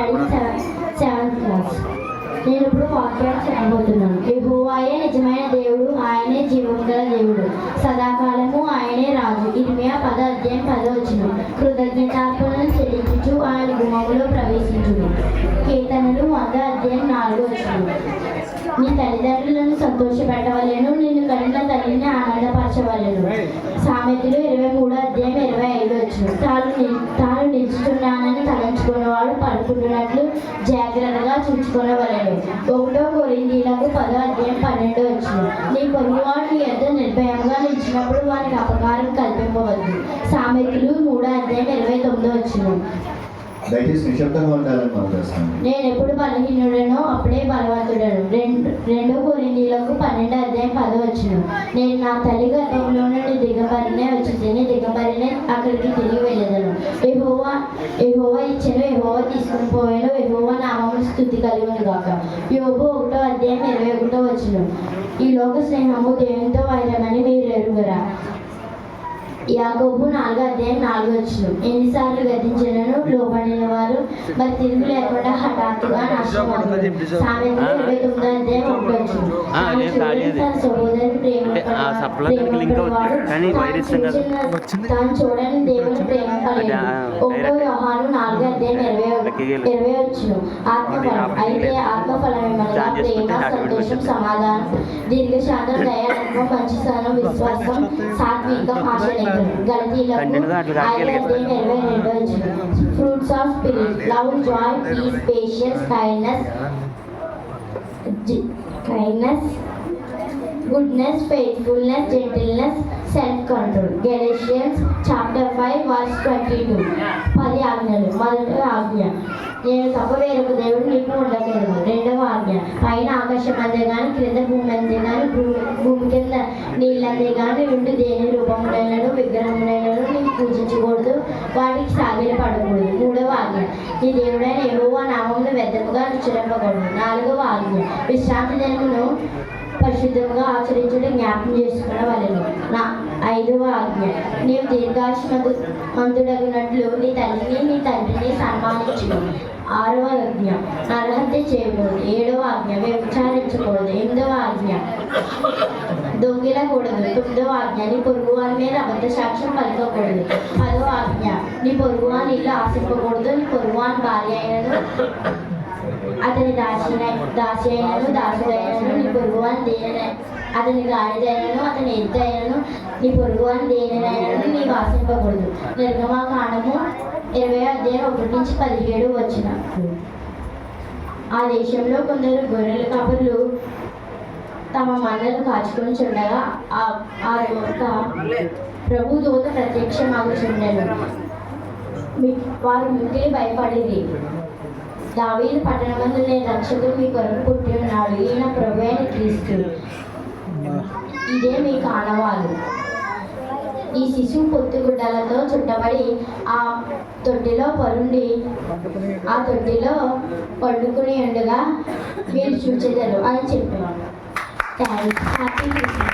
Study 7th class. నేను ఇప్పుడు వాక్యాన్ని చెప్పబోతున్నాను. యెహోవాయే నిజమైన దేవుడు, ఆయనే జీవము గల దేవుడు, సదాకాలము ఆయనే రాజు. ఇర్మియా 10:10 కృతజ్ఞతార్పణలు చెల్లించుచు ఆయన గుమ్మములో ప్రవేశించును. కీర్తనలు 100:4 నీ తల్లిదండ్రులను సంతోషపెట్టవలెను, నిన్ను కనిన తల్లిని ఆనందపరచవలెను. సామెతలు 23:25 తాను నిలుచుతున్నానని తలంచుకున్నవాడు పడుకుంటున్నట్లు జాగ్రత్తగా చూసుకొనవలెను. 1 కొరింథీయులకు 10:12 నీ పొరుగువాడు నీ యొద్ద నిర్భయంగా నిలిచినప్పుడు వానికి అపకారం కల్పింపవద్దు. సామెతలు 3:29. దయచేసి నిశ్శబ్దంగా ఉండాలని మాట్లాడుతున్నాను. నేను ఎప్పుడు బలహీనుడనో అప్పుడే బలవంతుడను. 2 కొరింథీయులకు 12:10 నేను నా తల్లి గర్భంలో నుండి దిగంబరినే వచ్చింది, దిగంబరినే అక్కడికి తిరిగి వెళ్ళేదను. యెహోవా ఇచ్చెను, యెహోవా తీసుకుని పోయాను, యెహోవా నామమున స్తుతి కలుగును గాక. యోబు 1:21 ఈ లోక స్నేహము దేవునితో వైరమని మీరు ఎరుగరా. యాకోబు 4:4 ఎన్నిసార్లు గతించినను లోబడిన వారు మరి తిరుగు లేకుండా హఠాత్తుగా నాశనమవుతారు. సామెతలు 29:1 తన సహోదరుని ప్రేమించువాడు తాను చూడని దేవుని ప్రేమ కలిగి. 1 యోహాను 4:20 ఆత్మఫలం. అయితే ఆత్మఫలం ఏమనగా ప్రేమ, సంతోషం, సమాధానం, దీర్ఘశాంతం, దయ, నమ్మకం, మంచితనం, విశ్వాసం, సాత్వికం, ఆశ. Fruits of spirit: love, joy, peace, patience, kindness, goodness, faithfulness, gentleness, self-control. Galatians chapter 5:22 10 ఆజ్ఞలు. మొదటి ఆజ్ఞ, నేను తప్ప వేరొక దేవుడు నీకు ఉండగలదు. 2వ ఆజ్ఞ, పైన ఆకాశం అందే కానీ క్రింద భూమి అందే కానీ భూమి కింద నీళ్ళందే కానీ ఉండి దేని రూపములైనను విగ్రహములైనను నీకు పూజించకూడదు, వాటికి సాగిల పడకూడదు. 3వ ఆజ్ఞ, నీ దేవుడైన యెహోవా నామమును వ్యర్థముగా ఉచ్చరింపకూడదు. 4వ ఆజ్ఞ, విశ్రాంతి దినమును పరిశుద్ధంగా ఆచరించడం జ్ఞాపకం చేసుకునవలెను. 5వ ఆజ్ఞ, నీవు దీర్ఘాయుష్మంతుడగినట్లు నీ తల్లిని నీ తండ్రిని సన్మానించును. 6వ ఆజ్ఞ, నరహత్య చేయకూడదు. 7వ ఆజ్ఞ, వ్యభిచారించకూడదు. 8వ ఆజ్ఞ, దొంగిలకూడదు. 9వ ఆజ్ఞ, నీ పొరుగు వారి మీద అబద్ధ సాక్ష్యం పలకకూడదు. 10వ ఆజ్ఞ, నీ పొరుగు వాని ఇల్లు ఆశింపకూడదు. నీ పొరుగు వాని భార్య అయినను అతని దాసి అయినను దాసుడైనను నీ పొరుగువాని దేనినైనా అతని గాడిదైనను అతని ఎద్దు అయినను నీ పొరుగువాని దేనినైనను నీ వాసింపకూడదు. నిర్గమాకాండము 20:1-17 ఆ దేశంలో కొందరు గొర్రెల కాపరులు తమ మందలు కాచుకొని చుండగా ఆ దూత ప్రభు దూత ప్రత్యక్షమగుచుండెను. వారు మిక్కిలి భయపడిరి. దావీదు పట్టణమందు నేను రక్షకుడు మీ కొరకు పుట్టి ఉన్నాడు, ఈయన ప్రభు అయిన క్రీస్తు. ఇదే మీకు ఆనవాలు. ఈ శిశువు పొత్తిగుడ్డలతో చుట్టబడి ఆ తొట్టిలో పండుకుని ఉండగా మీరు చూచెదరు అని చెప్పాను. Happy Christmas.